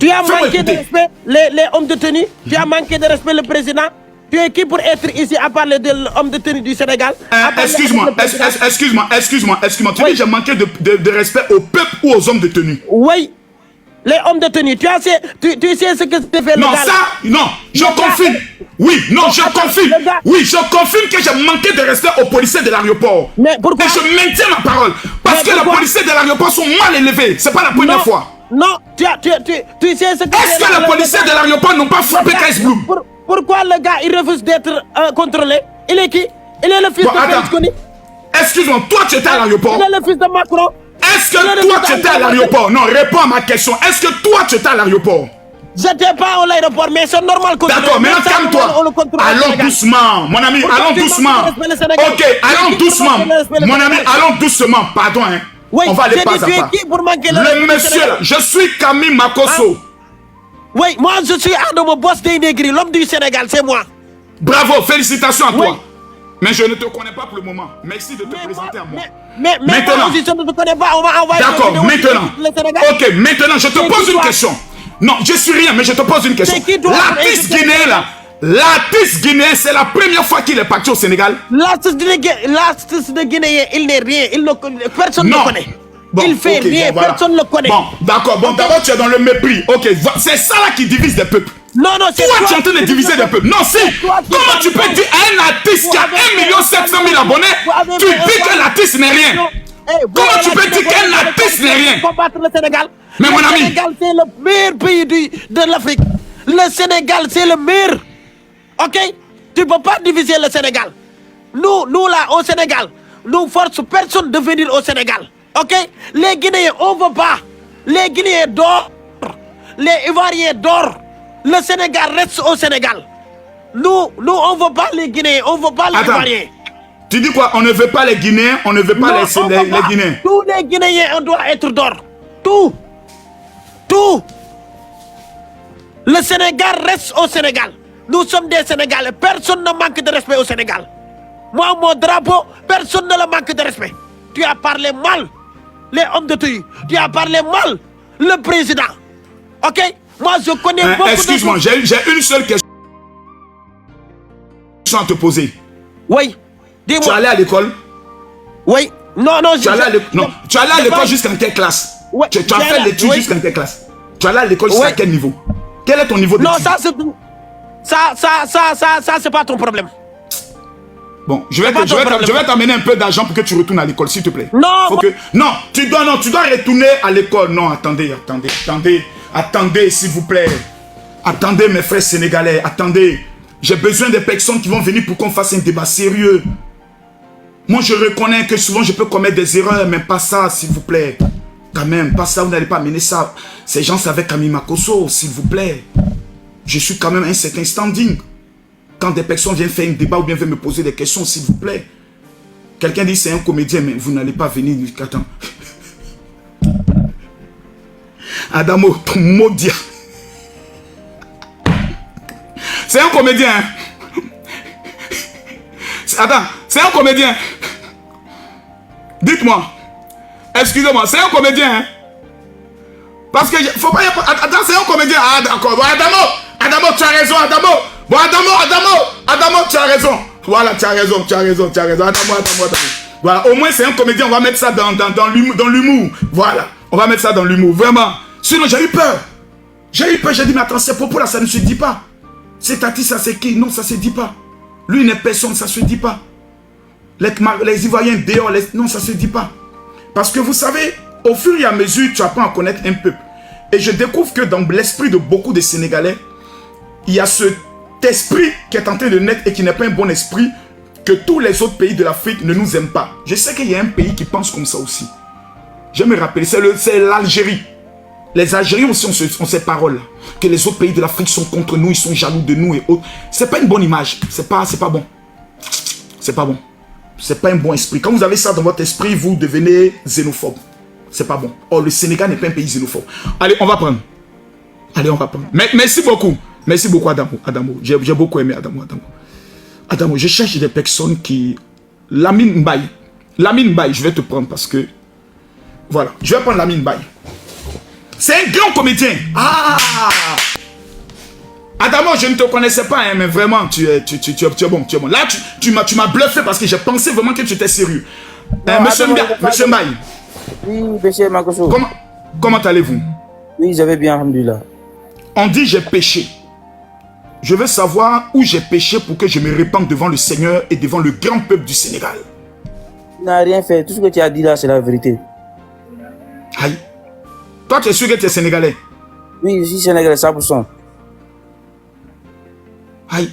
Tu as manqué de respect les hommes de tenue. Tu as manqué de respect le président. Tu es qui pour être ici à parler de l'homme de tenue du Sénégal? Excuse-moi. Tu dis que j'ai manqué de respect au peuple ou aux hommes de tenue? Oui. Les hommes de tenue, tu sais ce que tu fais. Non, je confirme. Oui, non, je confirme. Oui, je confirme que j'ai manqué de respect aux policiers de l'aéroport. Mais pourquoi? Et je maintiens ma parole. Parce que les policiers de l'aéroport sont mal élevés. C'est pas la première fois. Non, tu sais ce que... Est-ce que les policiers de l'aéroport n'ont pas frappé Kaïs Bloom? Pourquoi le gars, il refuse d'être contrôlé? Il est qui? Il est le fils de Berlusconi. Excuse-moi, toi tu étais à l'aéroport? Il est le fils de Macron. Est-ce que toi tu étais à l'aéroport? Non, réponds à ma question. Est-ce que toi tu étais à l'aéroport? J'étais pas à l'aéroport, mais c'est normal. D'accord, maintenant calme-toi. Allons doucement, mon ami, allons doucement. Ok, allons doucement. Mon ami, allons doucement. Pardon, hein. Oui, on va aller pas à pas. Le monsieur là, je suis Camille Makosso. Oui, moi je suis Adamo Boss des Négri, l'homme du Sénégal, c'est moi. Bravo, félicitations à toi. Mais je ne te connais pas pour le moment. Merci de te présenter à moi. Mais maintenant, si je ne te connais pas, on va envoyer. D'accord, maintenant. Ok, maintenant, je te pose une question. Non, je suis rien, mais je te pose une question. L'artiste guinéen là, l'artiste guinéen, c'est la première fois qu'il est parti au Sénégal. L'artiste de guinéen, il n'est rien. Personne ne le connaît. Bon, il fait rien, voilà. Personne ne le connaît. Bon, d'accord. Bon, d'abord, tu es dans le mépris. Ok, c'est ça là qui divise des peuples. Non, c'est toi. Tu es en train de diviser des peuples. Non, si. Comment tu peux dire à un artiste qui a 1 700 000 abonnés, tu dis que l'artiste n'est rien? Comment tu peux dire qu'un artiste n'est rien? Mais mon ami. Le Sénégal, c'est le meilleur pays de l'Afrique. Le Sénégal, c'est le meilleur. Ok? Tu ne peux pas diviser le Sénégal. Nous là, au Sénégal, nous forçons personne de venir au Sénégal. Ok? Les Guinéens, on ne veut pas. Les Guinéens dorment. Les Ivoiriens dorment. Le Sénégal reste au Sénégal. Nous, on ne veut pas les Guinéens, on ne veut pas les Ivoiriens. Tu dis quoi? On ne veut pas les Guinéens, on ne veut pas les Guinéens. Tous les Guinéens, on doit être d'or. Tout. Le Sénégal reste au Sénégal. Nous sommes des Sénégalais. Personne ne manque de respect au Sénégal. Moi, mon drapeau, personne ne le manque de respect. Tu as parlé mal, les hommes de tenue. Tu as parlé mal, le président. Ok? Moi, je connais beaucoup de... Excuse-moi, j'ai une seule question à te poser. Oui. Dis-moi. Tu es allé à l'école? Oui. Non. Tu es allé à l'école jusqu'en quelle classe? Ouais. Tu as fait l'étude jusqu'en quelle classe? Tu es allé à l'école jusqu'à quel niveau? Quel est ton niveau d'études? Non, ça c'est tout. Ça c'est pas ton problème. Bon, je vais t'amener un peu d'argent pour que tu retournes à l'école, s'il te plaît. Non. Non, tu dois retourner à l'école. Non, attendez, s'il vous plaît. Attendez, mes frères sénégalais, attendez. J'ai besoin des personnes qui vont venir pour qu'on fasse un débat sérieux. Moi, je reconnais que souvent, je peux commettre des erreurs, mais pas ça, s'il vous plaît. Quand même, pas ça, vous n'allez pas amener ça. Ces gens, c'est avec Camille Makosso, s'il vous plaît. Je suis quand même un certain standing. Quand des personnes viennent faire un débat ou bien viennent me poser des questions, s'il vous plaît. Quelqu'un dit c'est un comédien, mais vous n'allez pas venir jusqu'à temps. Adamo, ton maudit. C'est un comédien. Attends, c'est un comédien. Dites-moi. Excusez-moi, c'est un comédien. Parce que faut pas... Attends, c'est un comédien. Ah d'accord. Bon, Adamo, tu as raison, Adamo. Bon, Adamo, tu as raison. Voilà, tu as raison. Adamo. Voilà, au moins c'est un comédien, on va mettre ça dans l'humour. Voilà, on va mettre ça dans l'humour, vraiment. Sinon, j'ai eu peur. J'ai dit, mais attends, ces propos-là, ça ne se dit pas. Cet artiste, ça c'est qui? Non, ça se dit pas. Lui, il n'est personne, ça se dit pas. Les Ivoiriens dehors, non, ça se dit pas. Parce que vous savez, au fur et à mesure, tu apprends à connaître un peuple. Et je découvre que dans l'esprit de beaucoup de Sénégalais, il y a cet esprit qui est en train de naître et qui n'est pas un bon esprit, que tous les autres pays de l'Afrique ne nous aiment pas. Je sais qu'il y a un pays qui pense comme ça aussi. Je me rappelle, c'est l'Algérie. Les Algériens aussi ont ces paroles-là. Que les autres pays de l'Afrique sont contre nous, ils sont jaloux de nous et autres. C'est pas une bonne image. C'est pas bon. C'est pas bon. C'est pas un bon esprit. Quand vous avez ça dans votre esprit, vous devenez xénophobe. C'est pas bon. Oh, le Sénégal n'est pas un pays xénophobe. Allez, on va prendre. Merci beaucoup. Merci beaucoup, Adamo. J'ai beaucoup aimé Adamo, je cherche des personnes qui... Lamine Mbaye, je vais te prendre parce que... Voilà, je vais prendre Lamine Mbaye. C'est un grand comédien. Ah! Adamo, je ne te connaissais pas, hein, mais vraiment, tu es bon, tu es bon. Là, tu m'as bluffé parce que j'ai pensé vraiment que tu étais sérieux. Monsieur Mbaye. Oui, monsieur Makoso. Comment allez-vous? Oui, j'avais bien, alhamdoulilah. On dit j'ai péché. Je veux savoir où j'ai péché pour que je me répande devant le Seigneur et devant le grand peuple du Sénégal. Tu n'as rien fait. Tout ce que tu as dit là, c'est la vérité. Aïe. Toi, tu es sûr que tu es sénégalais? Oui, je suis sénégalais 100%. Aïe.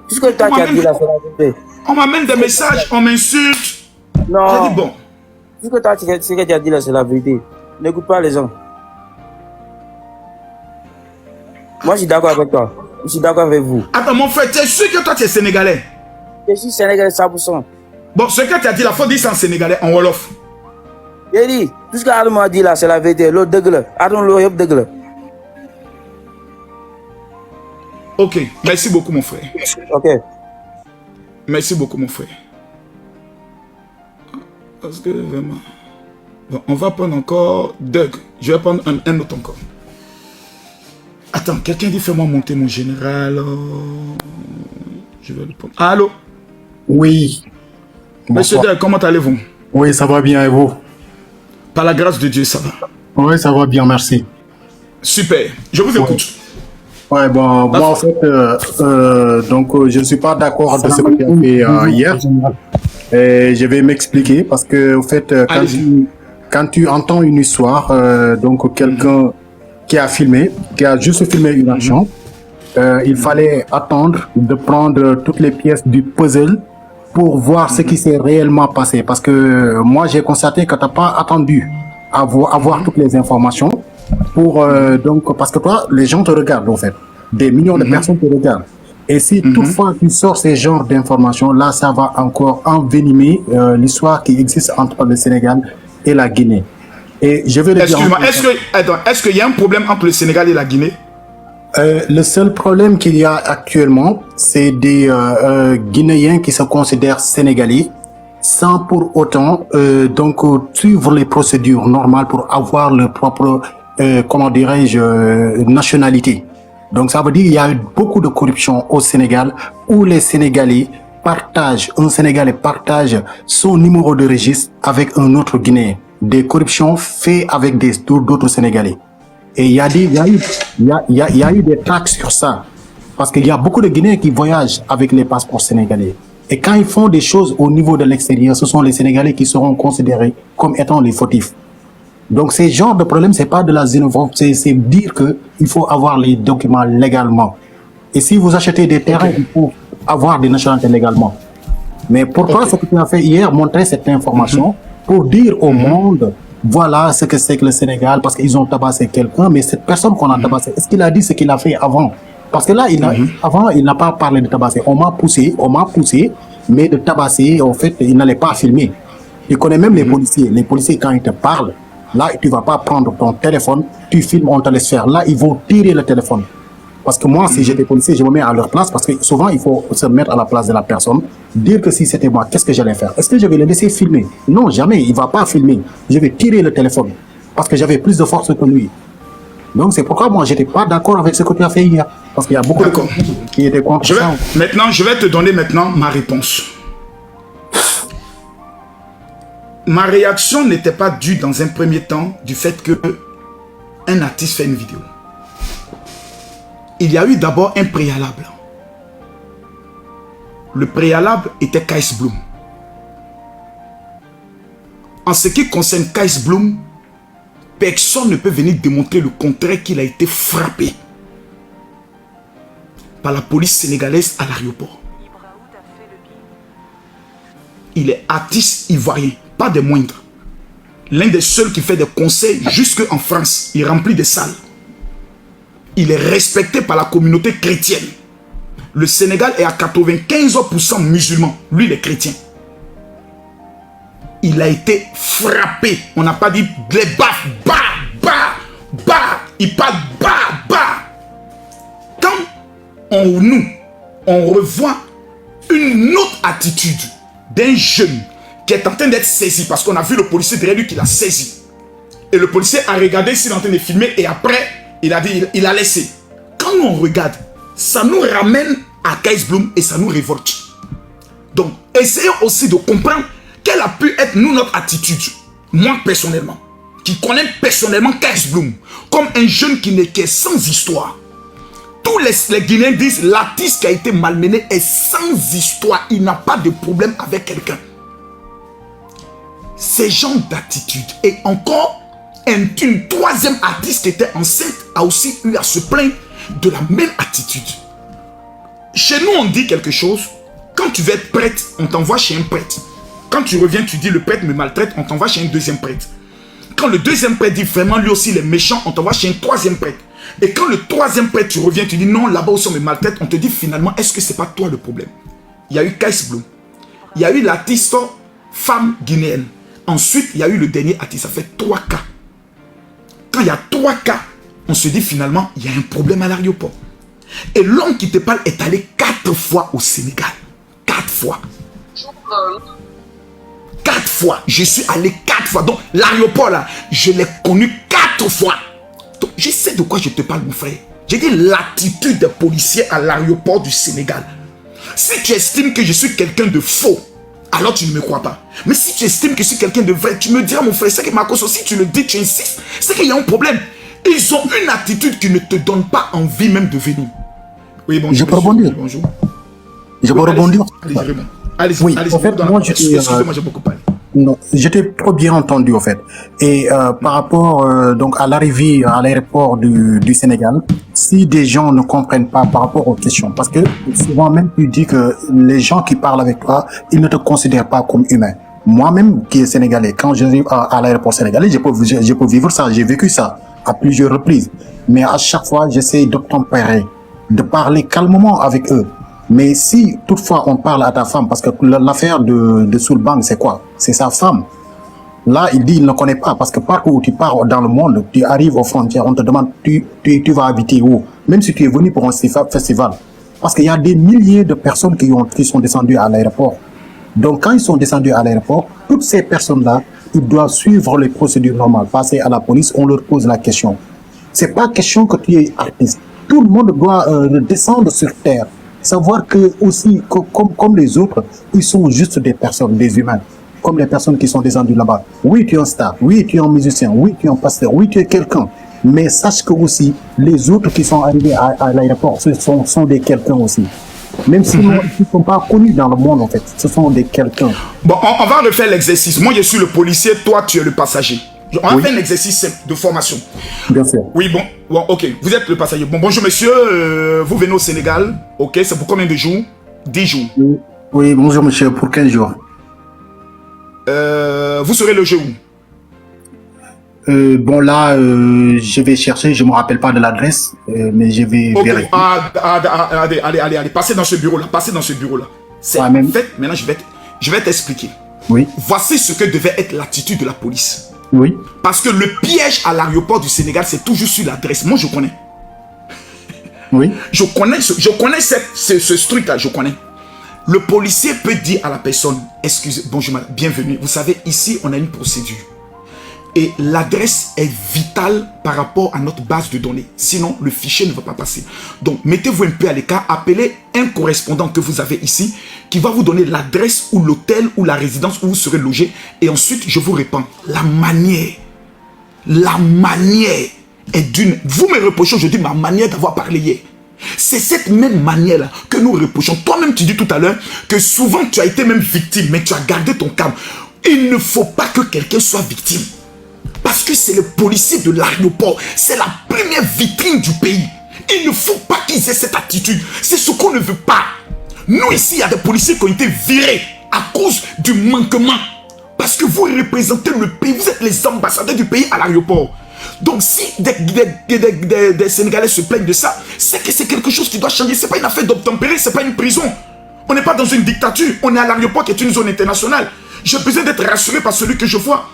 Tout ce que toi, tu as dit là, c'est la vérité. On m'amène des messages, on m'insulte. Non. J'ai dit bon. Tout ce que toi, ce que tu as dit là, c'est la vérité. N'écoute pas les gens. Moi, je suis d'accord avec toi. Je suis d'accord avec vous. Attends, mon frère, tu es sûr que toi, tu es sénégalais? Je suis sénégalais 100%. Bon, ce que tu as dit, il faut dire ça en sénégalais, en wolof. J'ai dit, tout ce qu'Adam a dit là, c'est la vérité. L'autre dégueule. Adam l'autre dégueule. Ok, merci beaucoup, mon frère. Ok. Merci beaucoup, mon frère. Parce que vraiment... Bon, on va prendre encore Doug. Je vais prendre un autre encore. Attends, quelqu'un dit fais-moi monter mon général. Je vais le prendre. Allô? Oui. Monsieur Doug, comment allez-vous? Oui, ça va bien et vous? Par la grâce de Dieu, ça va. Oui, ça va bien, merci. Super, je vous écoute. Ouais, bon, moi en fait, je ne suis pas d'accord de ce que tu as fait hier. Et je vais m'expliquer parce que, en fait, quand tu entends une histoire, quelqu'un qui a filmé, qui a juste filmé une action, il fallait attendre de prendre toutes les pièces du puzzle pour voir ce qui s'est réellement passé. Parce que moi, j'ai constaté que tu n'as pas attendu à avoir toutes les informations pour parce que toi, les gens te regardent en fait. Des millions de personnes te regardent. Et si toutefois tu sors ces genres d'informations, là, ça va encore envenimer l'histoire qui existe entre le Sénégal et la Guinée. Et je vais le dire. Excuse-moi, est-ce qu'il y a un problème entre le Sénégal et la Guinée? Le seul problème qu'il y a actuellement, c'est des Guinéens qui se considèrent sénégalais sans pour autant suivre les procédures normales pour avoir leur propre, nationalité. Donc ça veut dire qu'il y a eu beaucoup de corruption au Sénégal où les Sénégalais un Sénégalais partage son numéro de registre avec un autre Guinéen. Des corruptions faites avec d'autres Sénégalais. Et il y a eu des tracts sur ça. Parce qu'il y a beaucoup de Guinéens qui voyagent avec les passeports sénégalais. Et quand ils font des choses au niveau de l'extérieur, ce sont les Sénégalais qui seront considérés comme étant les fautifs. Donc, ces genres de problèmes, c'est pas de la xénophobie, c'est dire que il faut avoir les documents légalement. Et si vous achetez des terrains, il faut avoir des nationalités légalement. Mais pourquoi ce que tu as fait hier, montrer cette information pour dire au monde, voilà ce que c'est que le Sénégal, parce qu'ils ont tabassé quelqu'un, mais cette personne qu'on a tabassé, est-ce qu'il a dit ce qu'il a fait avant? Parce que là, avant, il n'a pas parlé de tabasser. On m'a poussé, mais de tabasser, en fait, il n'allait pas filmer. Il connaît même les policiers. Les policiers, quand ils te parlent, là, tu ne vas pas prendre ton téléphone, tu filmes, on te laisse faire. Là, ils vont tirer le téléphone. Parce que moi, si j'étais policier, je me mets à leur place, parce que souvent, il faut se mettre à la place de la personne, dire que si c'était moi, qu'est-ce que j'allais faire? Est-ce que je vais le laisser filmer? Non, jamais, il ne va pas filmer. Je vais tirer le téléphone, parce que j'avais plus de force que lui. Donc, c'est pourquoi moi, je n'étais pas d'accord avec ce que tu as fait hier. Parce qu'il y a beaucoup de gens qui étaient contre ça. Je vais te donner maintenant ma réponse. Ma réaction n'était pas due dans un premier temps du fait que un artiste fait une vidéo. Il y a eu d'abord un préalable. Le préalable était Kais Bloom. En ce qui concerne Kais Bloom, personne ne peut venir démontrer le contraire qu'il a été frappé par la police sénégalaise à l'aéroport. Il est artiste ivoirien, pas des moindres. L'un des seuls qui fait des concerts jusque en France. Il remplit des salles. Il est respecté par la communauté chrétienne. Le Sénégal est à 95% musulman. Lui, il est chrétien. Il a été frappé. On n'a pas dit les baffes, bah, bah, bah. Il parle bah, bah. Quand on revoit une autre attitude d'un jeune qui est en train d'être saisi, parce qu'on a vu le policier derrière lui qui l'a saisi. Et le policier a regardé s'il est en train de filmer et après, il a dit, il a laissé. Quand nous on regarde, ça nous ramène à Kees Bloem et ça nous révolte. Donc, essayons aussi de comprendre quelle a pu être nous, notre attitude. Moi, personnellement, qui connais personnellement Kees Bloem, comme un jeune qui n'est que sans histoire. Tous les Guinéens disent l'artiste qui a été malmené est sans histoire. Il n'a pas de problème avec quelqu'un. Ces gens d'attitude. Et encore, une troisième artiste qui était enceinte a aussi eu à se plaindre de la même attitude. Chez nous, on dit quelque chose. Quand tu veux être prêtre, on t'envoie chez un prêtre. Quand tu reviens, tu dis le prêtre me maltraite, on t'envoie chez un deuxième prêtre. Quand le deuxième prêtre dit vraiment lui aussi il est méchant, on t'envoie chez un troisième prêtre. Et quand le troisième prêtre, tu reviens, tu dis non, là-bas aussi on me maltraite, on te dit finalement, est-ce que c'est pas toi le problème? Il y a eu Kees Bloem. Il y a eu l'artiste femme guinéenne. Ensuite, il y a eu le dernier artiste. Ça fait 3 cas. Quand il y a 3 cas, on se dit finalement, il y a un problème à l'aéroport. Et l'homme qui te parle est allé 4 fois au Sénégal. 4 fois. 4 fois. Je suis allé 4 fois. Donc, l'aéroport là, je l'ai connu 4 fois. Donc, je sais de quoi je te parle, mon frère. J'ai dit l'attitude des policiers à l'aéroport du Sénégal. Si tu estimes que je suis quelqu'un de faux, alors tu ne me crois pas. Mais si tu estimes que je suis quelqu'un de vrai, tu me diras, mon frère, c'est que Marcos aussi, tu le dis, tu insistes, c'est qu'il y a un problème. Ils ont une attitude qui ne te donne pas envie même de venir. Oui, bonjour. Je peux rebondir. Bonjour. Je peux rebondir. Allez-y, oui, allez-y. en fait, moi, excusez-moi, j'ai beaucoup parlé. Non, j'étais trop bien entendu, en fait. Et par rapport donc à l'arrivée à l'aéroport du Sénégal, si des gens ne comprennent pas par rapport aux questions, parce que souvent même tu dis que les gens qui parlent avec toi, ils ne te considèrent pas comme humain. Moi-même, qui est sénégalais, quand j'arrive à l'aéroport sénégalais, je peux vivre ça, j'ai vécu ça à plusieurs reprises. Mais à chaque fois, j'essaie d'obtempérer, de parler calmement avec eux. Mais si toutefois on parle à ta femme, parce que l'affaire de Soulbang, c'est quoi? C'est sa femme. Là, il dit il ne connaît pas, parce que partout où tu pars dans le monde, tu arrives aux frontières, on te demande tu vas habiter où? Même si tu es venu pour un festival. Parce qu'il y a des milliers de personnes qui sont descendues à l'aéroport. Donc quand ils sont descendus à l'aéroport, toutes ces personnes-là, ils doivent suivre les procédures normales, passer à la police, on leur pose la question. C'est pas question que tu es artiste. Tout le monde doit descendre sur terre. Savoir que aussi, comme les autres, ils sont juste des personnes, des humains. Comme les personnes qui sont descendues là-bas. Oui, tu es un star. Oui, tu es un musicien. Oui, tu es un pasteur. Oui, tu es quelqu'un. Mais sache que aussi, les autres qui sont arrivés à l'aéroport, ce sont des quelqu'un aussi. Même s'ils ne sont pas connus dans le monde, en fait. Ce sont des quelqu'un. Bon, on va refaire l'exercice. Moi, je suis le policier. Toi, tu es le passager. On va faire un exercice simple de formation. Bien sûr. Oui, bon, ok. Vous êtes le passager. Bon, bonjour, monsieur. Vous venez au Sénégal. Ok, c'est pour combien de jours? 10 jours. Oui, bonjour, monsieur. Pour 15 jours. Vous serez logé où? Bon, là, je vais chercher. Je ne me rappelle pas de l'adresse, mais je vais vérifier. Allez, passez dans ce bureau-là. Passez dans ce bureau-là. C'est Ouais, en même. fait, maintenant, je vais t'expliquer. Oui, Voici ce que devait être l'attitude de la police. oui. Parce que le piège à l'aéroport du Sénégal, c'est toujours sur l'adresse. Moi, je connais. Oui. Je connais ce truc-là, je connais. Le policier peut dire à la personne, excusez, bonjour madame, bienvenue. Vous savez, ici, on a une procédure. Et l'adresse est vitale par rapport à notre base de données. Sinon, le fichier ne va pas passer. Donc, mettez-vous un peu à l'écart. Appelez un correspondant que vous avez ici qui va vous donner l'adresse ou l'hôtel ou la résidence où vous serez logé. Et ensuite, je vous réponds. La manière est d'une... Vous me reprochez aujourd'hui ma manière d'avoir parlé hier. C'est cette même manière-là que nous reprochons. Toi-même, tu dis tout à l'heure que souvent, tu as été même victime, mais tu as gardé ton calme. Il ne faut pas que quelqu'un soit victime. Parce que c'est le policier de l'aéroport. C'est la première vitrine du pays. Il ne faut pas qu'ils aient cette attitude. C'est ce qu'on ne veut pas. Nous, ici, il y a des policiers qui ont été virés à cause du manquement. Parce que vous représentez le pays. Vous êtes les ambassadeurs du pays à l'aéroport. Donc, si des Sénégalais se plaignent de ça, c'est que c'est quelque chose qui doit changer. Ce n'est pas une affaire d'obtempérer, ce n'est pas une prison. On n'est pas dans une dictature. On est à l'aéroport qui est une zone internationale. J'ai besoin d'être rassuré par celui que je vois.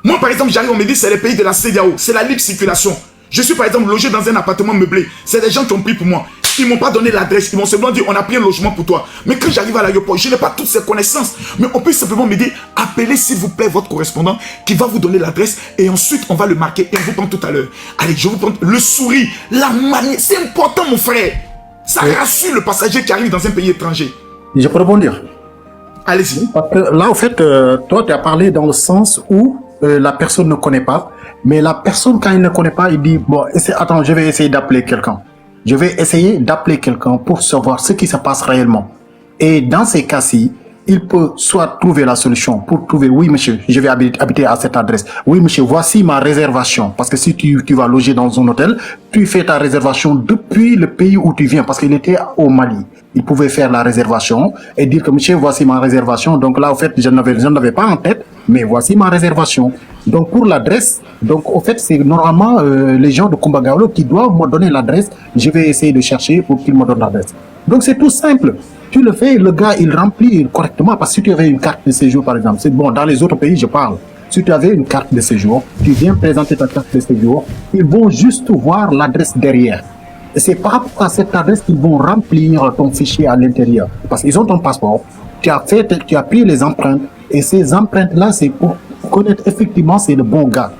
Moi, par exemple, j'arrive, on me dit c'est le pays de la CEDEAO, c'est la libre circulation. Je suis, par exemple, logé dans un appartement meublé. C'est des gens qui ont pris pour moi. Ils m'ont pas donné l'adresse. Ils m'ont simplement dit, on a pris un logement pour toi. Mais quand j'arrive à l'aéroport, je n'ai pas toutes ces connaissances. Mais on peut simplement me dire, appelez s'il vous plaît votre correspondant qui va vous donner l'adresse et ensuite on va le marquer et on vous prend tout à l'heure. Allez, je vous prends le sourire, la manière. C'est important, mon frère. Ça rassure le passager qui arrive dans un pays étranger. Je peux rebondir. Allez-y. Parce que là, en fait, toi, tu as parlé dans le sens où la personne ne connaît pas. Mais la personne, quand il ne connaît pas, il dit, bon, attends, je vais essayer d'appeler quelqu'un. Je vais essayer d'appeler quelqu'un pour savoir ce qui se passe réellement. Et dans ces cas-ci, il peut soit trouver la solution pour trouver, oui, monsieur, je vais habiter à cette adresse. Oui, monsieur, voici ma réservation. Parce que si tu vas loger dans un hôtel, tu fais ta réservation depuis le pays où tu viens. Parce qu'il était au Mali. Il pouvait faire la réservation et dire que, monsieur, voici ma réservation. Donc là, en fait, je n'avais pas en tête, mais voici ma réservation. Donc pour l'adresse, donc au fait, c'est normalement les gens de Kumbagalo qui doivent me donner l'adresse. Je vais essayer de chercher pour qu'ils me donnent l'adresse. Donc c'est tout simple. Tu le fais, le gars, il remplit correctement. Parce que si tu avais une carte de séjour, par exemple, c'est bon, dans les autres pays, je parle. Si tu avais une carte de séjour, tu viens présenter ta carte de séjour, ils vont juste voir l'adresse derrière. Et c'est par rapport à cette adresse qu'ils vont remplir ton fichier à l'intérieur. Parce qu'ils ont ton passeport, tu as pris les empreintes, et ces empreintes-là, c'est pour connaître effectivement c'est le bon gars.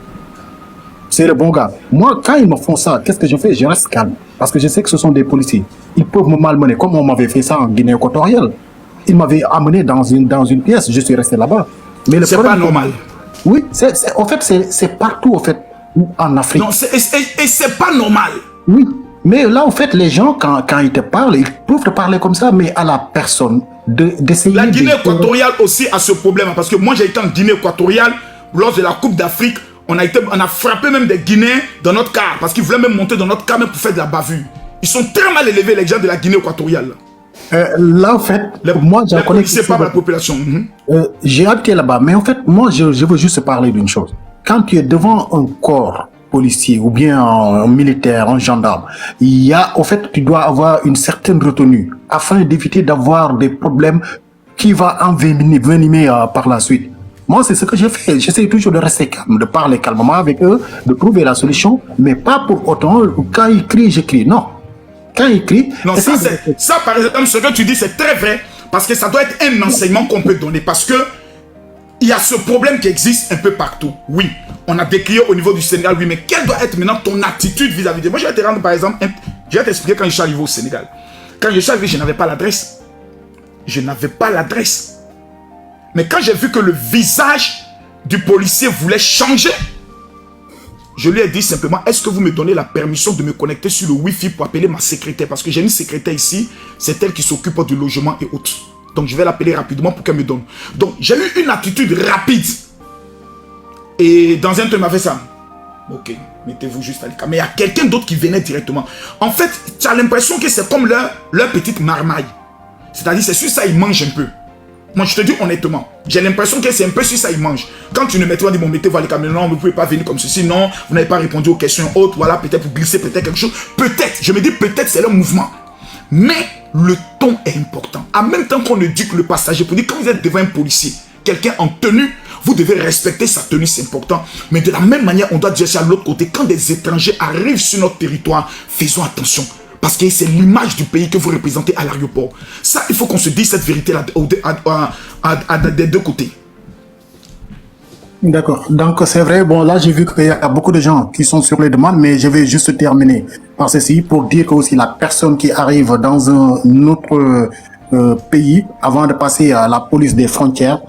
C'est le bon gars. Moi, quand ils me font ça, qu'est-ce que je fais? Je reste calme. Parce que je sais que ce sont des policiers. Ils peuvent me malmener, comme on m'avait fait ça en Guinée équatoriale. Ils m'avaient amené dans une pièce, je suis resté là-bas. Mais le c'est problème, pas normal. Oui, en fait, c'est partout, en fait, en Afrique. Non, et c'est pas normal. Oui, mais là, en fait, les gens, quand ils te parlent, ils peuvent te parler comme ça, mais à la personne d'essayer... La Guinée équatoriale aussi a ce problème, parce que moi, j'ai été en Guinée équatoriale, lors de la Coupe d'Afrique, on a frappé même des Guinéens dans notre car, parce qu'ils voulaient même monter dans notre car même pour faire de la bavure. Ils sont très mal élevés, les gens de la Guinée équatoriale. Là, en fait, moi, j'en connais... C'est pas la population. J'ai habité là-bas, mais en fait, moi, je veux juste parler d'une chose. Quand tu es devant un corps policier ou bien un militaire, un gendarme, au fait, tu dois avoir une certaine retenue afin d'éviter d'avoir des problèmes qui vont envenimer par la suite. Moi, c'est ce que je fais. J'essaie toujours de rester calme, de parler calmement avec eux, de trouver la solution, mais pas pour autant, quand ils crient, je crie. Non. Quand ils crient... Non, ça, par exemple, ce que tu dis, c'est très vrai, parce que ça doit être un enseignement qu'on peut donner, parce que il y a ce problème qui existe un peu partout. Oui, on a décrié au niveau du Sénégal, oui, mais quelle doit être maintenant ton attitude vis-à-vis de... Moi, je vais te rendre, par exemple, je vais t'expliquer quand je suis arrivé au Sénégal. Quand je suis arrivé, je n'avais pas l'adresse. Je n'avais pas l'adresse. Mais quand j'ai vu que le visage du policier voulait changer, je lui ai dit simplement, est-ce que vous me donnez la permission de me connecter sur le Wi-Fi pour appeler ma secrétaire? Parce que j'ai une secrétaire ici, c'est elle qui s'occupe du logement et autres. Donc je vais l'appeler rapidement pour qu'elle me donne. Donc j'ai eu une attitude rapide. Et dans un temps, il m'a fait ça. Ok, mettez-vous juste à l'écart. Mais il y a quelqu'un d'autre qui venait directement. En fait, tu as l'impression que c'est comme leur petite marmaille. C'est-à-dire, c'est sur ça, ils mangent un peu. Moi, je te dis honnêtement, j'ai l'impression que c'est un peu sur ça, ils mangent. Quand tu ne mets pas, dis bon, mettez-vous à l'écart. Non, vous ne pouvez pas venir comme ceci. Non, vous n'avez pas répondu aux questions autres. Voilà, peut-être vous glissez peut-être quelque chose. Peut-être, je me dis peut-être c'est leur mouvement. Mais le ton est important. En même temps qu'on éduque le passager, pour dire quand vous êtes devant un policier, quelqu'un en tenue, vous devez respecter sa tenue, c'est important. Mais de la même manière, on doit dire ça à l'autre côté. Quand des étrangers arrivent sur notre territoire, faisons attention. Parce que c'est l'image du pays que vous représentez à l'aéroport. Ça, il faut qu'on se dise cette vérité-là des deux côtés. D'accord. Donc, c'est vrai. Bon, là, j'ai vu qu'il y a beaucoup de gens qui sont sur les demandes, mais je vais juste terminer par ceci pour dire que aussi la personne qui arrive dans un autre pays, avant de passer à la police des frontières,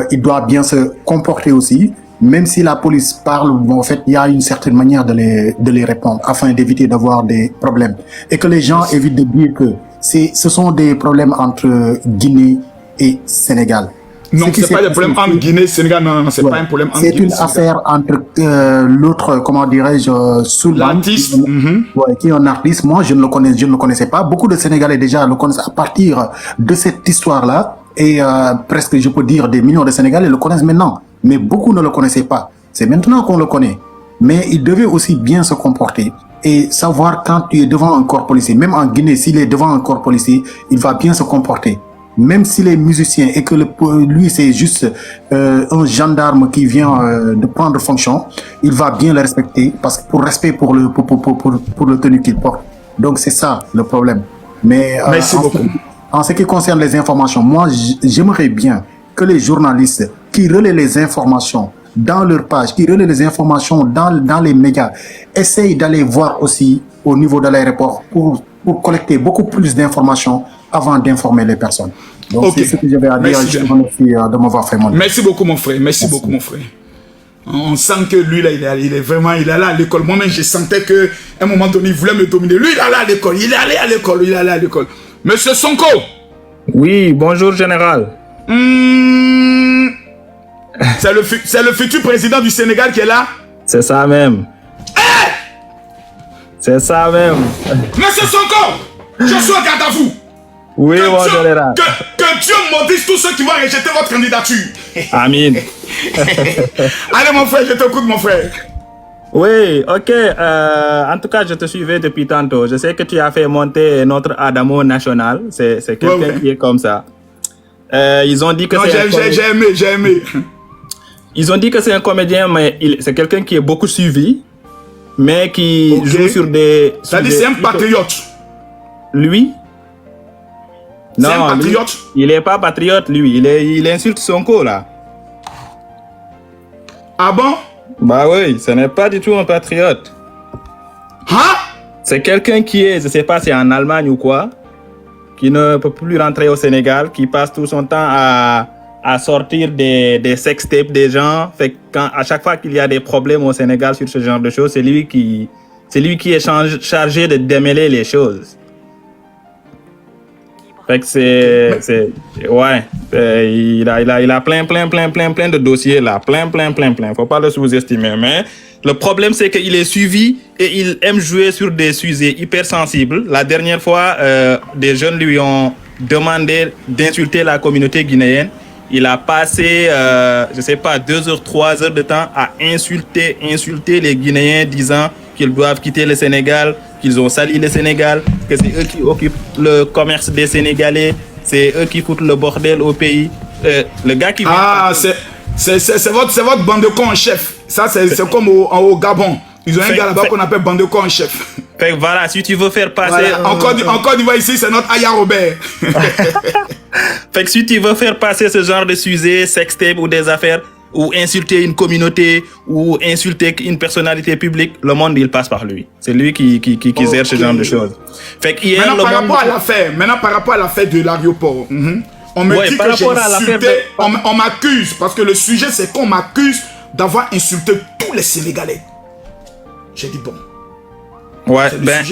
il doit bien se comporter aussi. Même si la police parle, bon, en fait, il y a une certaine manière de les répondre afin d'éviter d'avoir des problèmes. Et que les gens évitent de dire que ce sont des problèmes entre Guinée et Sénégal. Non, c'est pas des problèmes entre Guinée et Sénégal. Non, c'est pas un problème entre Guinée et Sénégal. C'est une affaire entre l'autre, comment dirais-je, Soulan, l'artiste, qui est un artiste. Moi, je ne le connaissais pas. Beaucoup de Sénégalais déjà le connaissent à partir de cette histoire-là. Et presque, je peux dire, des millions de Sénégalais le connaissent maintenant. Mais beaucoup ne le connaissaient pas. C'est maintenant qu'on le connaît. Mais il devait aussi bien se comporter et savoir quand tu es devant un corps policier. Même en Guinée, s'il est devant un corps policier, il va bien se comporter. Même s'il est musicien et que lui, c'est juste un gendarme qui vient de prendre fonction, il va bien le respecter parce que pour respect pour le tenue qu'il porte. Donc c'est ça le problème. Mais Merci beaucoup. en ce qui concerne les informations, moi j'aimerais bien que les journalistes qui relaient les informations dans leur page, qui relaient les informations dans les médias, essayent d'aller voir aussi au niveau de l'aéroport pour collecter beaucoup plus d'informations avant d'informer les personnes. Donc Ok. c'est ce que j'avais à dire. Merci Je bien. vous remercie de m'avoir fait mon Merci beaucoup, mon frère. Merci beaucoup, mon frère. On sent que lui, là, il est vraiment, il est allé à l'école. Moi-même, je sentais qu'à un moment donné, il voulait me dominer. Lui, il est allé à l'école. Il est allé à l'école. Il est allé à l'école. Monsieur Sonko. Oui, bonjour général. C'est le futur président du Sénégal qui est là. C'est ça même. C'est ça même. Monsieur Sonko, je suis au garde à vous. Oui, Que mon Dieu- général. que Dieu maudisse tous ceux qui vont rejeter votre candidature. Amin. Allez, mon frère, je t'écoute, mon frère. Oui, ok. En tout cas, je te suivais depuis tantôt. Je sais que tu as fait monter notre Adamo national. C'est quelqu'un Ouais. qui est comme ça. Ils ont dit que Non, j'ai aimé. Ils ont dit que c'est un comédien, mais c'est quelqu'un qui est beaucoup suivi, mais qui Ok. joue sur des... C'est-à-dire, c'est un patriote. Lui? C'est un lui, patriote. il est pas patriote, lui. Il insulte Sonko, là. Ah bon? Bah oui, ce n'est pas du tout un patriote. Hein? C'est quelqu'un qui est, je sais pas, c'est en Allemagne ou quoi, qui ne peut plus rentrer au Sénégal, qui passe tout son temps à sortir des sextapes des gens. Fait que à chaque fois qu'il y a des problèmes au Sénégal sur ce genre de choses, c'est lui qui est chargé de démêler les choses. Fait que ouais, il a plein de dossiers là, plein. Faut pas le sous-estimer, mais le problème c'est qu'il est suivi et il aime jouer sur des sujets hyper sensibles. La dernière fois, des jeunes lui ont demandé d'insulter la communauté guinéenne. Il a passé, je sais pas, 2 heures, 3 heures de temps à insulter les Guinéens, disant qu'ils doivent quitter le Sénégal, qu'ils ont sali le Sénégal, que c'est eux qui occupent le commerce des Sénégalais, c'est eux qui foutent le bordel au pays. Le gars qui... Ah, c'est votre bande de cons en chef. Ça, c'est comme au Gabon. Ils ont un gars là-bas qu'on appelle bande de cons en chef. Fait que voilà, si tu veux faire passer... Voilà. En Côte d'Ivoire, ici, c'est notre Aya Robert. Fait que si tu veux faire passer ce genre de sujet, sextape ou des affaires, ou insulter une communauté, ou insulter une personnalité publique, le monde, il passe par lui. C'est lui qui gère ce genre de choses. Fait que hier, Maintenant, par rapport à l'affaire de l'aéroport, on me dit que j'ai insulté, on m'accuse, parce que le sujet, c'est qu'on m'accuse d'avoir insulté tous les Sénégalais. J'ai dit bon. Ouais, ben,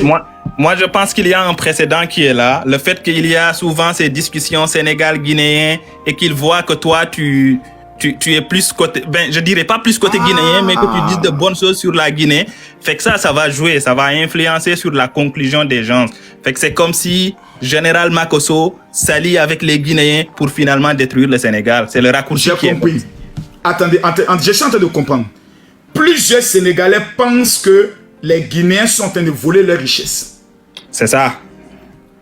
moi, je pense qu'il y a un précédent qui est là. Le fait qu'il y a souvent ces discussions Sénégal-Guinéen et qu'il voit que toi, tu es plus côté, ben, je dirais pas plus côté guinéen, mais que tu dises de bonnes choses sur la Guinée. Fait que ça va jouer, ça va influencer sur la conclusion des gens. Fait que c'est comme si Général Makosso s'allie avec les Guinéens pour finalement détruire le Sénégal. C'est le raccourci qui est. J'ai compris. Attendez, je suis en train de comprendre. Plusieurs Sénégalais pensent que les Guinéens sont en train de voler leurs richesses. C'est ça.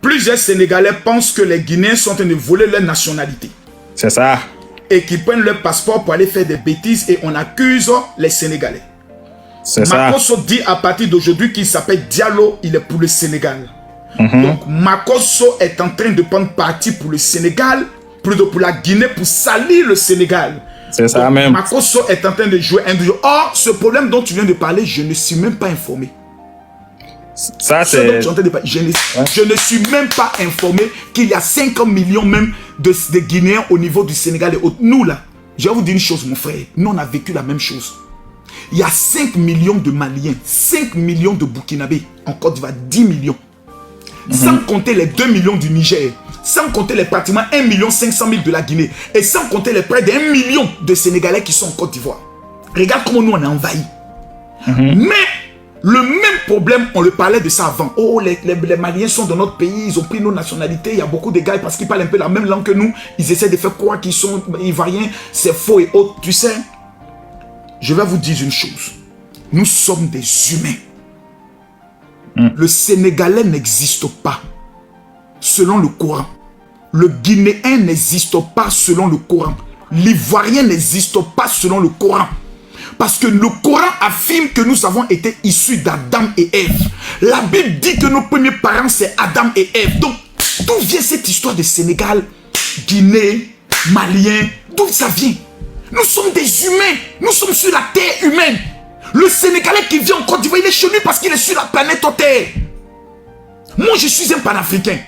Plusieurs Sénégalais pensent que les Guinéens sont en train de voler leur nationalité. C'est ça. Et qu'ils prennent leur passeport pour aller faire des bêtises et on accuse les Sénégalais. C'est ça. Makosso dit à partir d'aujourd'hui qu'il s'appelle Diallo, il est pour le Sénégal. Donc Makosso est en train de prendre parti pour le Sénégal, plutôt pour la Guinée, pour salir le Sénégal. C'est ça. Donc, même. Makosso est en train de jouer un jeu. Or, ce problème dont tu viens de parler, je ne suis même pas informé. Ça, c'est... Je ne suis même pas informé qu'il y a 50 millions même de Guinéens au niveau du Sénégal. Et nous là, je vais vous dire une chose mon frère, nous on a vécu la même chose. Il y a 5 millions de Maliens, 5 millions de Burkinabés, en Côte d'Ivoire 10 millions. Sans compter les 2 millions du Niger, sans compter les pratiquement 1 500 000 de la Guinée, et sans compter les près d'1 million de Sénégalais qui sont en Côte d'Ivoire. Regarde comment nous on est envahis. Mais le même problème, on le parlait de ça avant. Oh, les Maliens sont dans notre pays, ils ont pris nos nationalités. Il y a beaucoup de gars, parce qu'ils parlent un peu la même langue que nous, ils essaient de faire croire qu'ils sont ivoiriens. C'est faux et autres. Tu sais, je vais vous dire une chose. Nous sommes des humains. Le Sénégalais n'existe pas selon le Coran. Le Guinéen n'existe pas selon le Coran. L'Ivoirien n'existe pas selon le Coran. Parce que le Coran affirme que nous avons été issus d'Adam et Ève. La Bible dit que nos premiers parents, c'est Adam et Ève. Donc, d'où vient cette histoire de Sénégal, Guinée, Malien? D'où ça vient? Nous sommes des humains. Nous sommes sur la terre humaine. Le Sénégalais qui vit en Côte d'Ivoire, il est chez lui parce qu'il est sur la planète Terre. Moi, je suis un panafricain.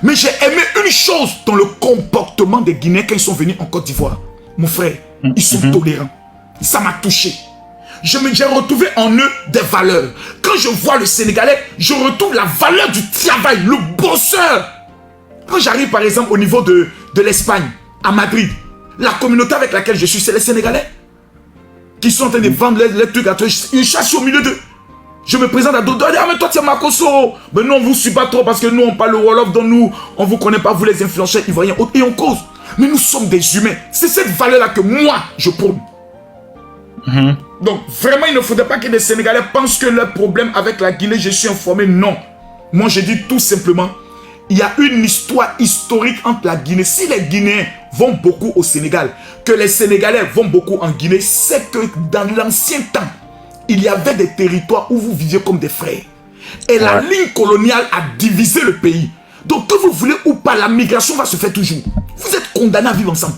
Mais j'ai aimé une chose dans le comportement des Guinéens quand ils sont venus en Côte d'Ivoire. Mon frère, ils sont tolérants. Ça m'a touché. J'ai retrouvé en eux des valeurs. Quand je vois le Sénégalais, je retrouve la valeur du travail, le bosseur. Quand j'arrive par exemple au niveau de l'Espagne, à Madrid, la communauté avec laquelle je suis, c'est les Sénégalais qui sont en train de vendre les trucs à toi. Ils chassent au milieu d'eux. Je me présente à d'autres. Ah, mais toi, tu es Makosso. Mais non, on ne vous suit pas trop parce que nous, on parle le Wolof, donc nous, on ne vous connaît pas, vous les influenceurs ivoiriens. Et on cause. Mais nous sommes des humains. C'est cette valeur-là que moi, je prône. Donc, vraiment, il ne faudrait pas que les Sénégalais pensent que leur problème avec la Guinée, je suis informé. Non. Moi, je dis tout simplement, il y a une histoire historique entre la Guinée. Si les Guinéens vont beaucoup au Sénégal, que les Sénégalais vont beaucoup en Guinée, c'est que dans l'ancien temps, il y avait des territoires où vous viviez comme des frères. Et la ligne coloniale a divisé le pays. Donc, que vous voulez ou pas, la migration va se faire toujours. Vous êtes condamnés à vivre ensemble.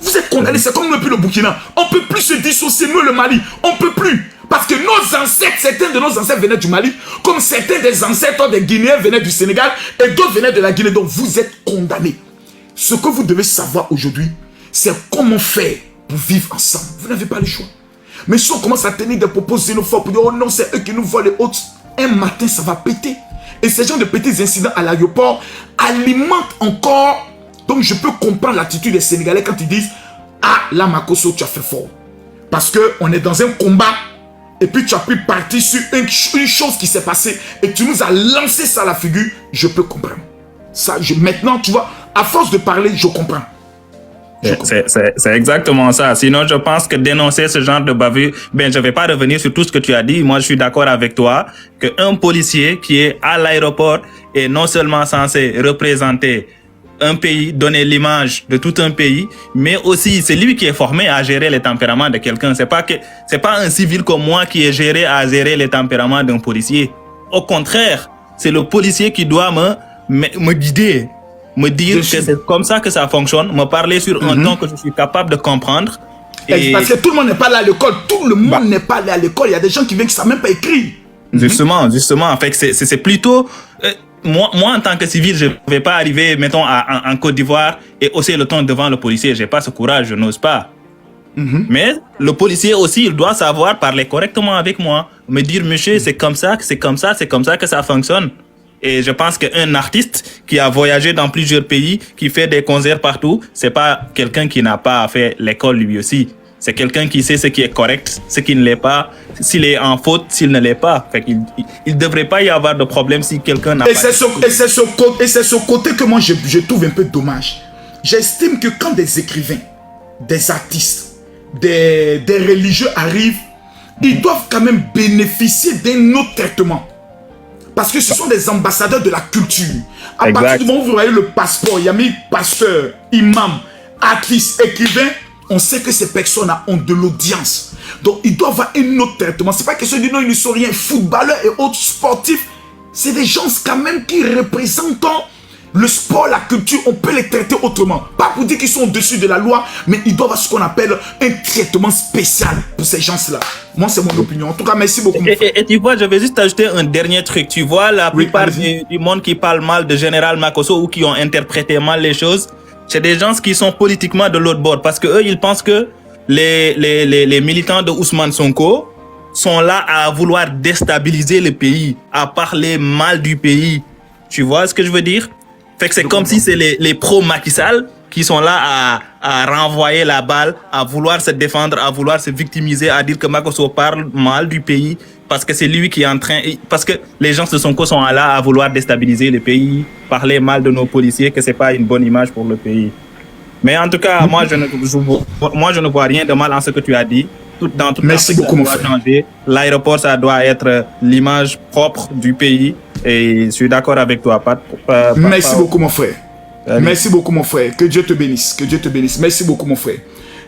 Vous êtes condamnés, c'est comme depuis le Burkina. On ne peut plus se dissocier, nous le Mali. On ne peut plus. Parce que nos ancêtres, certains de nos ancêtres venaient du Mali, comme certains des ancêtres des Guinéens venaient du Sénégal, et d'autres venaient de la Guinée. Donc vous êtes condamnés. Ce que vous devez savoir aujourd'hui, c'est comment faire pour vivre ensemble. Vous n'avez pas le choix. Mais si on commence à tenir des propos xénophobes pour dire, oh non, c'est eux qui nous volent les autres, un matin, ça va péter. Et ces genre de petits incidents à l'aéroport alimentent encore. Donc je peux comprendre l'attitude des Sénégalais quand ils disent, ah, là, Makosso, tu as fait fort. Parce qu'on est dans un combat. Et puis tu as pris parti sur une chose qui s'est passée. Et tu nous as lancé ça à la figure. Je peux comprendre. Ça, maintenant, tu vois, à force de parler, je comprends. C'est exactement ça. Sinon, je pense que dénoncer ce genre de bavure, je vais pas revenir sur tout ce que tu as dit. Moi, je suis d'accord avec toi qu'un policier qui est à l'aéroport est non seulement censé représenter un pays, donner l'image de tout un pays, mais aussi c'est lui qui est formé à gérer les tempéraments de quelqu'un. C'est pas un civil comme moi qui est géré à gérer les tempéraments d'un policier. Au contraire, c'est le policier qui doit me guider, me dire que c'est comme ça que ça fonctionne, me parler sur un ton que je suis capable de comprendre. Et parce que tout le monde n'est pas allé à l'école, tout le monde n'est pas allé à l'école. Il y a des gens qui viennent qui ne savent même pas écrire. Justement. En fait, c'est plutôt moi, en tant que civil, je ne vais pas arriver, mettons, en Côte d'Ivoire et hausser le ton devant le policier. Je n'ai pas ce courage, je n'ose pas. Mais le policier aussi, il doit savoir parler correctement avec moi. Me dire, monsieur, c'est comme ça que ça fonctionne. Et je pense qu'un artiste qui a voyagé dans plusieurs pays, qui fait des concerts partout, c'est pas quelqu'un qui n'a pas fait l'école lui aussi. C'est quelqu'un qui sait ce qui est correct, ce qui ne l'est pas, s'il est en faute, s'il ne l'est pas. Fait qu'il ne devrait pas y avoir de problème si quelqu'un n'a pas... Et c'est ce côté que moi je trouve un peu dommage. J'estime que quand des écrivains, des artistes, des religieux arrivent, ils doivent quand même bénéficier d'un autre traitement. Parce que ce sont des ambassadeurs de la culture. À partir du moment où vous voyez le passeport, il y a mis pasteur, imam, artiste, écrivain, on sait que ces personnes ont de l'audience. Donc, ils doivent avoir un autre traitement. Ce n'est pas question de dire non, ils ne sont rien. Footballeurs et autres sportifs, c'est des gens quand même qui représentent le sport, la culture. On peut les traiter autrement. Pas pour dire qu'ils sont au-dessus de la loi, mais ils doivent avoir ce qu'on appelle un traitement spécial pour ces gens-là. Moi, c'est mon opinion. En tout cas, merci beaucoup. Et tu vois, je vais juste ajouter un dernier truc. Tu vois, la plupart du monde qui parle mal de Général Makosso ou qui ont interprété mal les choses, c'est des gens qui sont politiquement de l'autre bord. Parce qu'eux, ils pensent que les militants de Ousmane Sonko sont là à vouloir déstabiliser le pays, à parler mal du pays. Tu vois ce que je veux dire? Fait que c'est comme si c'est les pro-Macky Sall qui sont là à renvoyer la balle, à vouloir se défendre, à vouloir se victimiser, à dire que Makosso parle mal du pays parce que c'est lui qui est en train... Parce que les gens de Sonko sont là à vouloir déstabiliser le pays, parler mal de nos policiers, que c'est pas une bonne image pour le pays. Mais en tout cas, moi, je ne vois rien de mal en ce que tu as dit. Dans toute Merci beaucoup, mon frère. L'aéroport, ça doit être l'image propre du pays. Et je suis d'accord avec toi. Merci beaucoup, mon frère. Merci beaucoup, mon frère. Que Dieu te bénisse. Que Dieu te bénisse. Merci beaucoup, mon frère.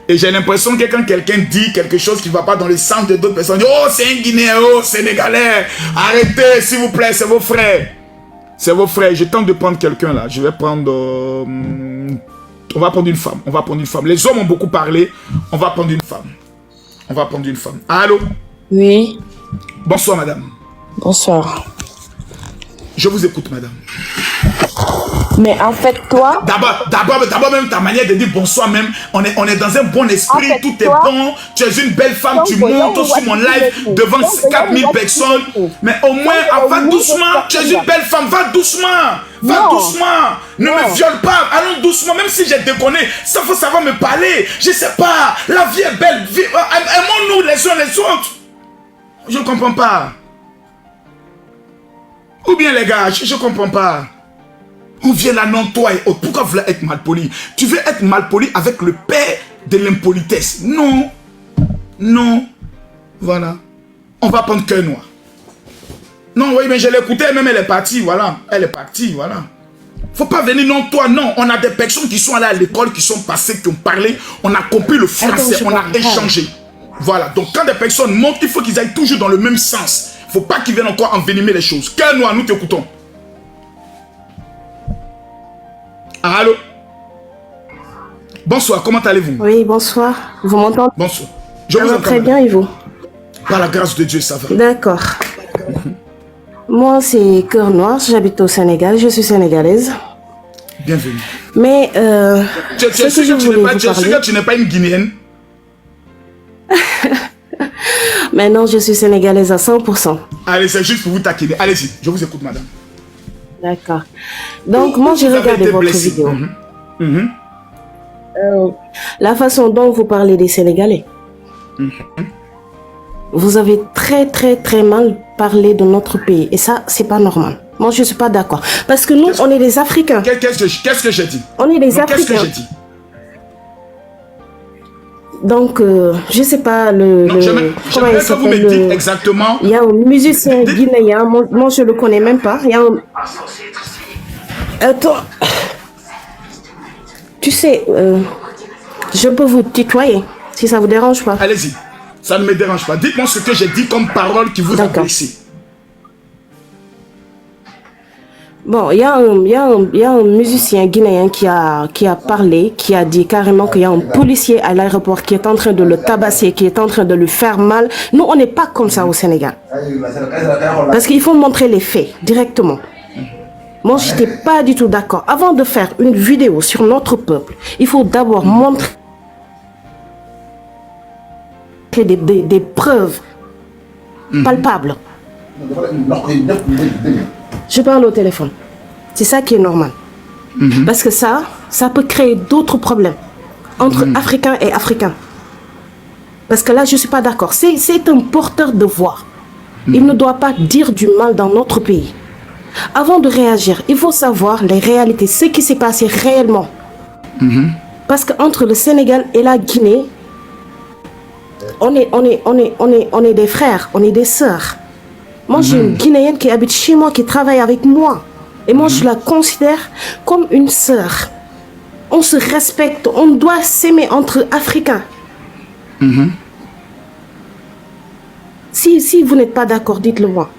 Et j'ai l'impression que quand quelqu'un dit quelque chose qui ne va pas dans le sens de d'autres personnes, oh, c'est un Guinéen, oh, Sénégalais, arrêtez, s'il vous plaît, c'est vos frères. C'est vos frères. Je tente de prendre quelqu'un là. Je vais prendre... on va prendre une femme. On va prendre une femme. Les hommes ont beaucoup parlé. On va prendre une femme. On va prendre une femme. Allô? Oui. Bonsoir, madame. Bonsoir. Je vous écoute, madame. Mais en fait, toi... D'abord même ta manière de dire bonsoir même, on est dans un bon esprit, En fait, tout toi, est bon, tu es une belle femme, donc, tu montes donc, sur mon live devant 4000 personnes, mais au moins, va doucement, tu es une belle femme, va doucement, va doucement, ne me viole pas, allons doucement, même si j'ai déconné, ça faut savoir me parler, je sais pas, la vie est belle, aimons-nous les uns les autres, je ne comprends pas. Ou bien les gars, je ne comprends pas. On vient là, non, toi et autres. Pourquoi vous voulez être malpoli? Tu veux être malpoli avec le père de l'impolitesse? Non. Non. Voilà. On va prendre cœur noir. Non, oui, mais je l'ai écouté, même elle est partie, voilà. Elle est partie, voilà. Faut pas venir, non, toi, non. On a des personnes qui sont allées à l'école, qui sont passées, qui ont parlé. On a compris le français, on a échangé. Voilà. Donc, quand des personnes montent, il faut qu'ils aillent toujours dans le même sens. Faut pas qu'ils viennent encore envenimer les choses. Cœur noir, nous t'écoutons. Allô? Bonsoir, comment allez-vous? Oui, bonsoir. Vous m'entendez? Bonsoir. Je vous Ça va entends. très bien et vous? Par la grâce de Dieu, ça va. D'accord. Moi, c'est Cœur Noir. J'habite au Sénégal. Je suis sénégalaise. Bienvenue. Mais, Tu es ce que sûr je que voulais vous tu parler... n'es pas une Guinéenne? Mais non, je suis sénégalaise à 100%. Allez, c'est juste pour vous taquiner. Allez-y, je vous écoute, madame. D'accord. Donc, moi, j'ai Vous avez regardé été votre blessé. vidéo. Mhm. La façon dont vous parlez des Sénégalais. Vous avez très, très, très mal parlé de notre pays. Et ça, c'est pas normal. Moi, je suis pas d'accord. Parce que nous, on est des Africains. Qu'est-ce que j'ai dit? On est des Non, qu'est-ce que Africains. j'ai dit? Donc, je sais pas Non, comment j'aimerais il que vous me s'appelle. dites exactement. Il y a un musicien guinéen, moi je le connais même pas. Il y a un... Attends. Tu sais, je peux vous tutoyer, si ça vous dérange pas. Allez-y, ça ne me dérange pas. Dites-moi ce que j'ai dit comme parole qui vous a blessé. Bon, il y a un musicien guinéen qui a parlé, qui a dit carrément qu'il y a un policier à l'aéroport qui est en train de le tabasser, qui est en train de lui faire mal. Nous, on n'est pas comme ça au Sénégal. Parce qu'il faut montrer les faits directement. Moi, je n'étais pas du tout d'accord. Avant de faire une vidéo sur notre peuple, il faut d'abord montrer des preuves palpables. Je parle au téléphone. C'est ça qui est normal. Parce que ça peut créer d'autres problèmes entre Africains et Africains. Parce que là, je ne suis pas d'accord. C'est un porteur de voix. Il ne doit pas dire du mal dans notre pays. Avant de réagir, il faut savoir les réalités, ce qui s'est passé réellement. Parce qu'entre le Sénégal et la Guinée, on est des frères, on est des sœurs. Moi, j'ai une Guinéenne qui habite chez moi, qui travaille avec moi. Et moi, je la considère comme une sœur. On se respecte, on doit s'aimer entre Africains. Si vous n'êtes pas d'accord, dites-le moi.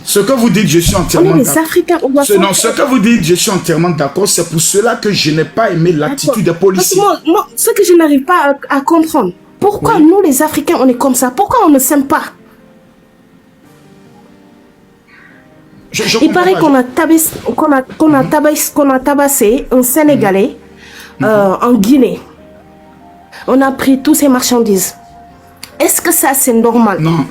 Ce que vous dites, je suis entièrement On est d'accord. des Africains, on doit Non, ce que vous dites, je suis entièrement d'accord. C'est pour cela que je n'ai pas aimé l'attitude des policiers. Parce que moi, ce que je n'arrive pas à comprendre, pourquoi nous, les Africains, on est comme ça? Pourquoi on ne s'aime pas? Il paraît qu'on a tabassé un Sénégalais en Guinée. On a pris tous ses marchandises. Est-ce que ça, c'est normal? Non,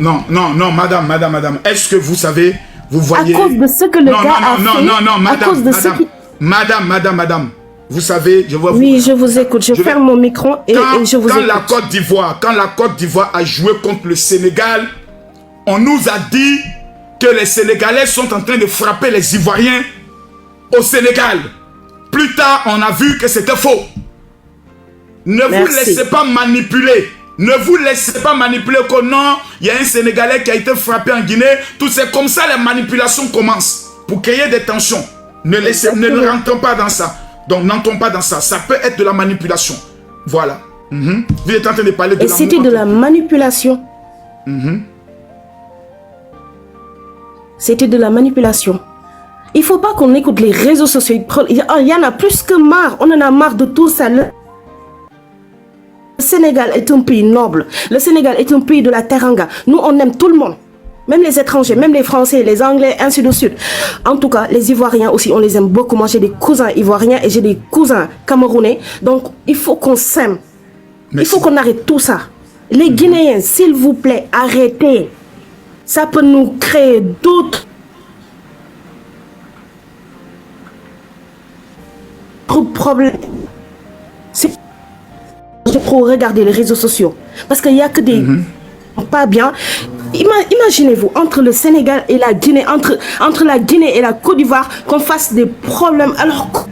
madame. Est-ce que vous savez, vous voyez... À cause de ce que le gars a fait. Madame. Vous savez, je vois... Oui, je vous écoute. Je ferme mon micro et je vous écoute. Quand la Côte d'Ivoire a joué contre le Sénégal, on nous a dit que les Sénégalais sont en train de frapper les Ivoiriens au Sénégal. Plus tard, on a vu que c'était faux. Ne vous laissez pas manipuler. Ne vous laissez pas manipuler que non, il y a un Sénégalais qui a été frappé en Guinée. Tout c'est comme ça, les manipulations commencent. Pour créer des tensions. Ne rentrons pas dans ça. Donc, n'entrons pas dans ça. Ça peut être de la manipulation. Voilà. Vous êtes en train de parler de Et c'était de la manipulation. C'était de la manipulation. Il ne faut pas qu'on écoute les réseaux sociaux. Il y en a plus que marre. On en a marre de tout ça. Le Sénégal est un pays noble. Le Sénégal est un pays de la teranga. Nous, on aime tout le monde. Même les étrangers, même les Français, les Anglais, ainsi de suite. En tout cas, les Ivoiriens aussi, on les aime beaucoup. Moi, j'ai des cousins ivoiriens et j'ai des cousins camerounais. Donc, il faut qu'on s'aime. Il faut qu'on arrête tout ça. Les Guinéens, s'il vous plaît, arrêtez. Ça peut nous créer d'autres problèmes. C'est trop regarder les réseaux sociaux. Parce qu'il n'y a que des... pas bien. Imaginez-vous, entre le Sénégal et la Guinée, entre la Guinée et la Côte d'Ivoire, qu'on fasse des problèmes. Alors